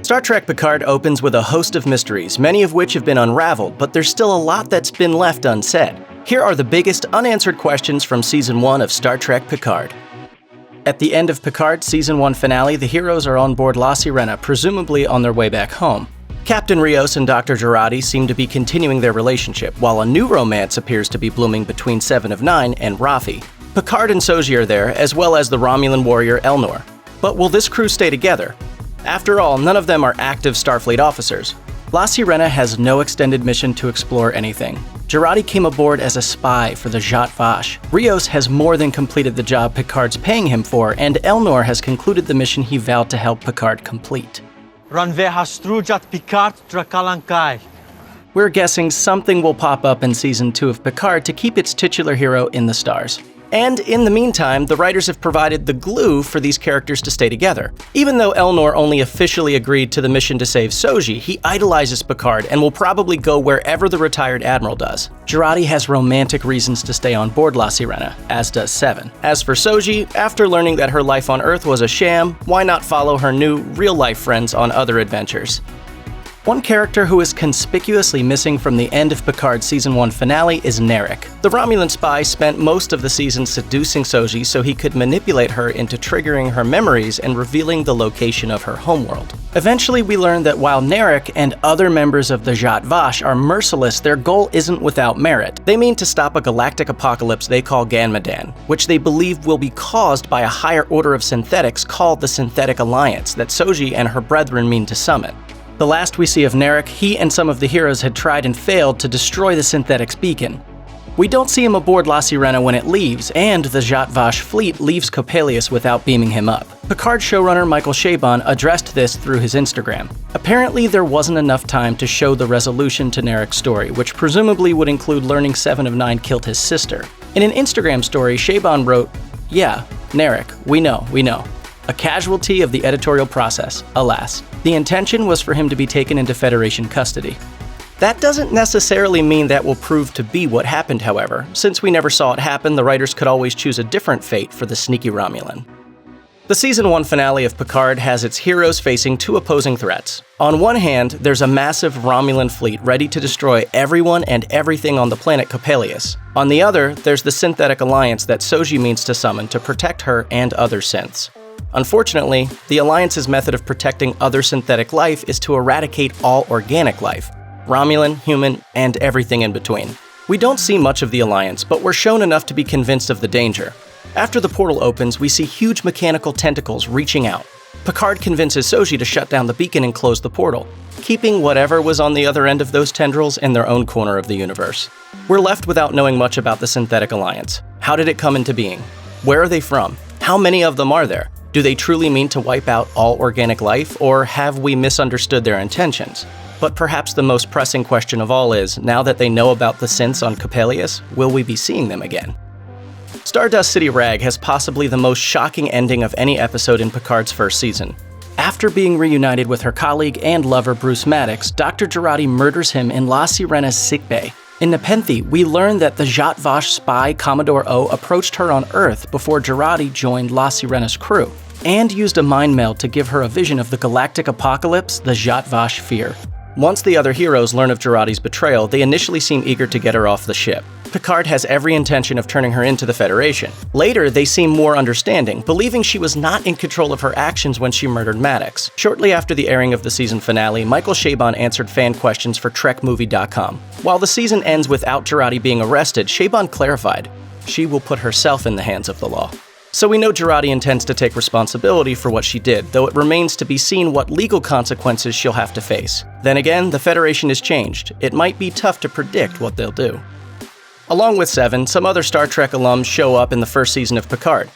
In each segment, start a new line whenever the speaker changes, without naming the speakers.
Star Trek Picard opens with a host of mysteries, many of which have been unraveled, but there's still a lot that's been left unsaid. Here are the biggest unanswered questions from Season 1 of Star Trek Picard. At the end of Picard's Season 1 finale, the heroes are on board La Sirena, presumably on their way back home. Captain Rios and Dr. Jurati seem to be continuing their relationship, while a new romance appears to be blooming between Seven of Nine and Rafi. Picard and Soji are there, as well as the Romulan warrior Elnor. But will this crew stay together? After all, none of them are active Starfleet officers. La Sirena has no extended mission to explore anything. Jurati came aboard as a spy for the Zhat Vash. Rios has more than completed the job Picard's paying him for, and Elnor has concluded the mission he vowed to help Picard complete. We're guessing something will pop up in Season 2 of Picard to keep its titular hero in the stars. And in the meantime, the writers have provided the glue for these characters to stay together. Even though Elnor only officially agreed to the mission to save Soji, he idolizes Picard and will probably go wherever the retired admiral does. Jurati has romantic reasons to stay on board La Sirena, as does Seven. As for Soji, after learning that her life on Earth was a sham, why not follow her new, real-life friends on other adventures? One character who is conspicuously missing from the end of Picard's Season 1 finale is Narek. The Romulan spy spent most of the season seducing Soji so he could manipulate her into triggering her memories and revealing the location of her homeworld. Eventually, we learn that while Narek and other members of the Zhat Vash are merciless, their goal isn't without merit. They mean to stop a galactic apocalypse they call Ganmadan, which they believe will be caused by a higher order of synthetics called the Synthetic Alliance that Soji and her brethren mean to summon. The last we see of Narek, he and some of the heroes had tried and failed to destroy the synthetics beacon. We don't see him aboard La Sirena when it leaves, and the Zhat Vash fleet leaves Coppelius without beaming him up. Picard showrunner Michael Chabon addressed this through his Instagram. Apparently, there wasn't enough time to show the resolution to Narek's story, which presumably would include learning Seven of Nine killed his sister. In an Instagram story, Chabon wrote, "Yeah, Narek, we know. A casualty of the editorial process, alas. The intention was for him to be taken into Federation custody." That doesn't necessarily mean that will prove to be what happened, however. Since we never saw it happen, the writers could always choose a different fate for the sneaky Romulan. The Season 1 finale of Picard has its heroes facing two opposing threats. On one hand, there's a massive Romulan fleet ready to destroy everyone and everything on the planet Coppelius. On the other, there's the Synthetic Alliance that Soji means to summon to protect her and other synths. Unfortunately, the Alliance's method of protecting other synthetic life is to eradicate all organic life. Romulan, human, and everything in between. We don't see much of the Alliance, but we're shown enough to be convinced of the danger. After the portal opens, we see huge mechanical tentacles reaching out. Picard convinces Soji to shut down the beacon and close the portal, keeping whatever was on the other end of those tendrils in their own corner of the universe. We're left without knowing much about the Synthetic Alliance. How did it come into being? Where are they from? How many of them are there? Do they truly mean to wipe out all organic life, or have we misunderstood their intentions? But perhaps the most pressing question of all is, now that they know about the synths on Coppelius, will we be seeing them again? Stardust City Rag has possibly the most shocking ending of any episode in Picard's first season. After being reunited with her colleague and lover Bruce Maddox, Dr. Jurati murders him in La Sirena's sickbay. In Nepenthe, we learn that the Zhat Vash spy Commodore O approached her on Earth before Jurati joined La Sirena's crew, and used a mind meld to give her a vision of the galactic apocalypse the Zhat Vash fear. Once the other heroes learn of Jurati's betrayal, they initially seem eager to get her off the ship. Picard has every intention of turning her into the Federation. Later, they seem more understanding, believing she was not in control of her actions when she murdered Maddox. Shortly after the airing of the season finale, Michael Chabon answered fan questions for TrekMovie.com. While the season ends without Jurati being arrested, Chabon clarified, she will put herself in the hands of the law. So we know Jurati intends to take responsibility for what she did, though it remains to be seen what legal consequences she'll have to face. Then again, the Federation has changed. It might be tough to predict what they'll do. Along with Seven, some other Star Trek alums show up in the first season of Picard.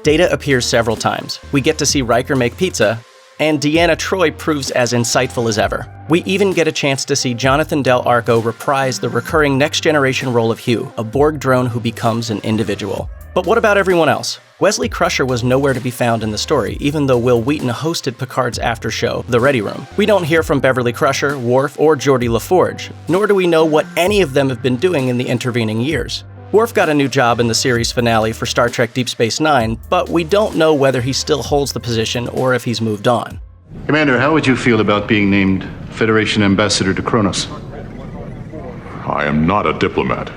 Data appears several times. We get to see Riker make pizza, and Deanna Troi proves as insightful as ever. We even get a chance to see Jonathan Del Arco reprise the recurring next-generation role of Hugh, a Borg drone who becomes an individual. But what about everyone else? Wesley Crusher was nowhere to be found in the story, even though Will Wheaton hosted Picard's after show, The Ready Room. We don't hear from Beverly Crusher, Worf, or Geordi LaForge, nor do we know what any of them have been doing in the intervening years. Worf got a new job in the series finale for Star Trek Deep Space Nine, but we don't know whether he still holds the position or if he's moved on.
Commander, how would you feel about being named Federation Ambassador to Kronos?
I am not a diplomat.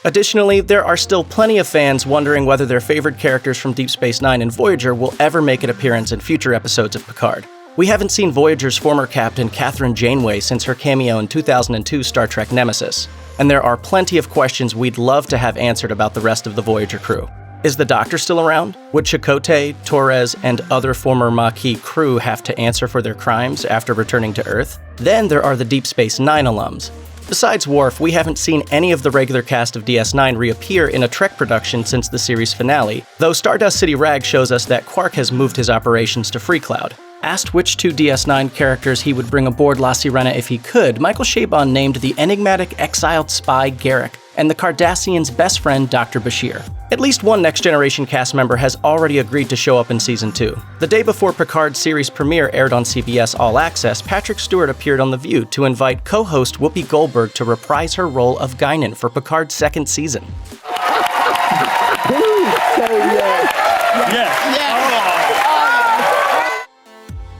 Additionally, there are still plenty of fans wondering whether their favorite characters from Deep Space Nine and Voyager will ever make an appearance in future episodes of Picard. We haven't seen Voyager's former captain Catherine Janeway since her cameo in 2002 Star Trek Nemesis, and there are plenty of questions we'd love to have answered about the rest of the Voyager crew. Is the Doctor still around? Would Chakotay, Torres, and other former Maquis crew have to answer for their crimes after returning to Earth? Then there are the Deep Space Nine alums. Besides Worf, we haven't seen any of the regular cast of DS9 reappear in a Trek production since the series finale, though Stardust City Rag shows us that Quark has moved his operations to Freecloud. Asked which two DS9 characters he would bring aboard La Sirena if he could, Michael Chabon named the enigmatic exiled spy Garrick and the Cardassians' best friend Dr. Bashir. At least one Next Generation cast member has already agreed to show up in Season 2. The day before Picard's series premiere aired on CBS All Access, Patrick Stewart appeared on The View to invite co-host Whoopi Goldberg to reprise her role of Guinan for Picard's second season.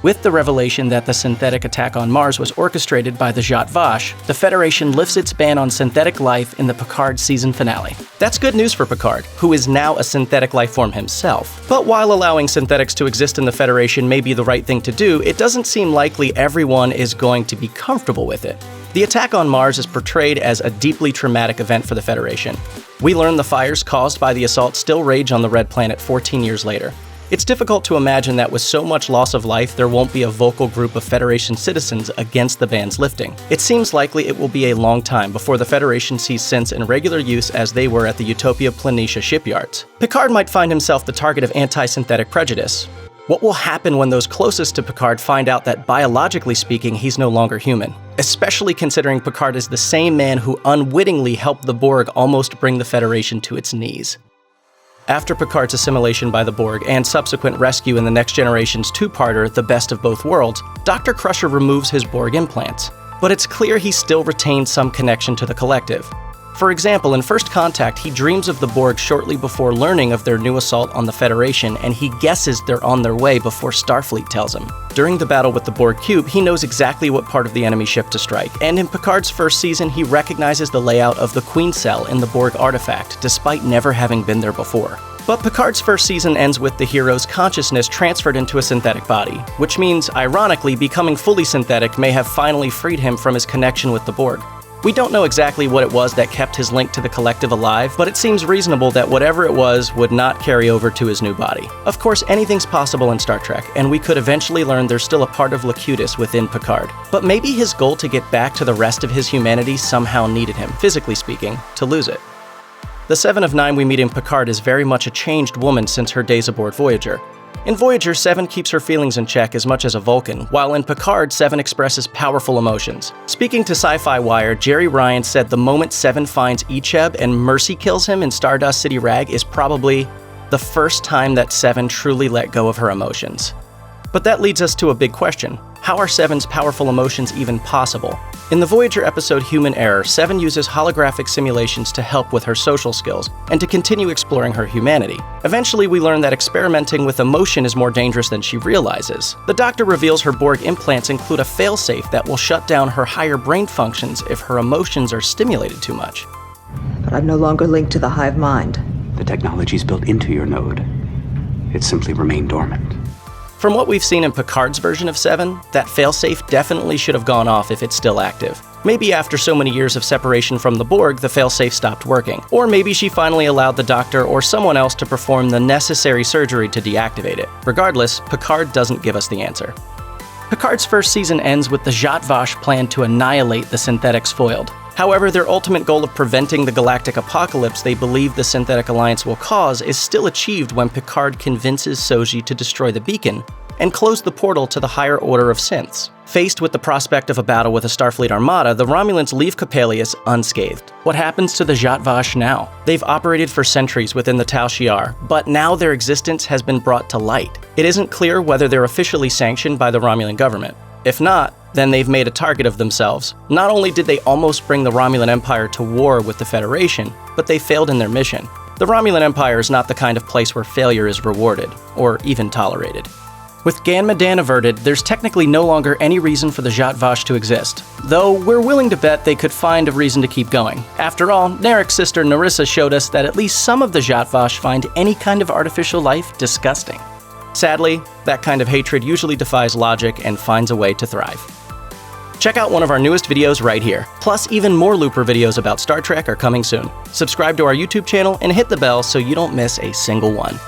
With the revelation that the synthetic attack on Mars was orchestrated by the Zhat Vash, the Federation lifts its ban on synthetic life in the Picard season finale. That's good news for Picard, who is now a synthetic life form himself. But while allowing synthetics to exist in the Federation may be the right thing to do, it doesn't seem likely everyone is going to be comfortable with it. The attack on Mars is portrayed as a deeply traumatic event for the Federation. We learn the fires caused by the assault still rage on the Red Planet 14 years later. It's difficult to imagine that with so much loss of life, there won't be a vocal group of Federation citizens against the ban's lifting. It seems likely it will be a long time before the Federation sees synths in regular use as they were at the Utopia Planitia shipyards. Picard might find himself the target of anti-synthetic prejudice. What will happen when those closest to Picard find out that, biologically speaking, he's no longer human? Especially considering Picard is the same man who unwittingly helped the Borg almost bring the Federation to its knees. After Picard's assimilation by the Borg and subsequent rescue in the Next Generation's two-parter, The Best of Both Worlds, Dr. Crusher removes his Borg implants. But it's clear he still retains some connection to the collective. For example, in First Contact, he dreams of the Borg shortly before learning of their new assault on the Federation, and he guesses they're on their way before Starfleet tells him. During the battle with the Borg cube, he knows exactly what part of the enemy ship to strike, and in Picard's first season, he recognizes the layout of the Queen Cell in the Borg artifact, despite never having been there before. But Picard's first season ends with the hero's consciousness transferred into a synthetic body, which means, ironically, becoming fully synthetic may have finally freed him from his connection with the Borg. We don't know exactly what it was that kept his link to the collective alive, but it seems reasonable that whatever it was would not carry over to his new body. Of course, anything's possible in Star Trek, and we could eventually learn there's still a part of Locutus within Picard. But maybe his goal to get back to the rest of his humanity somehow needed him, physically speaking, to lose it. The 7 of 9 we meet in Picard is very much a changed woman since her days aboard Voyager. In Voyager, 7 keeps her feelings in check as much as a Vulcan, while in Picard, 7 expresses powerful emotions. Speaking to Sci-Fi Wire, Jerry Ryan said the moment 7 finds Icheb and Mercy kills him in Stardust City Rag is probably the first time that 7 truly let go of her emotions. But that leads us to a big question. How are 7's powerful emotions even possible? In the Voyager episode Human Error, 7 uses holographic simulations to help with her social skills and to continue exploring her humanity. Eventually, we learn that experimenting with emotion is more dangerous than she realizes. The Doctor reveals her Borg implants include a failsafe that will shut down her higher brain functions if her emotions are stimulated too much.
But I'm no longer linked to the hive mind.
The technology's built into your node. It simply remained dormant.
From what we've seen in Picard's version of 7, that failsafe definitely should have gone off if it's still active. Maybe after so many years of separation from the Borg, the failsafe stopped working. Or maybe she finally allowed the Doctor or someone else to perform the necessary surgery to deactivate it. Regardless, Picard doesn't give us the answer. Picard's first season ends with the Zhat Vash plan to annihilate the synthetics foiled. However, their ultimate goal of preventing the galactic apocalypse they believe the Synthetic Alliance will cause is still achieved when Picard convinces Soji to destroy the beacon and close the portal to the higher order of synths. Faced with the prospect of a battle with a Starfleet armada, the Romulans leave Coppelius unscathed. What happens to the Zhat Vash now? They've operated for centuries within the Tal Shiar, but now their existence has been brought to light. It isn't clear whether they're officially sanctioned by the Romulan government. If not, then they've made a target of themselves. Not only did they almost bring the Romulan Empire to war with the Federation, but they failed in their mission. The Romulan Empire is not the kind of place where failure is rewarded, or even tolerated. With Gan-Medan averted, there's technically no longer any reason for the Zhat Vash to exist, though we're willing to bet they could find a reason to keep going. After all, Narek's sister Narissa showed us that at least some of the Zhat Vash find any kind of artificial life disgusting. Sadly, that kind of hatred usually defies logic and finds a way to thrive. Check out one of our newest videos right here. Plus, even more Looper videos about Star Trek are coming soon. Subscribe to our YouTube channel and hit the bell so you don't miss a single one.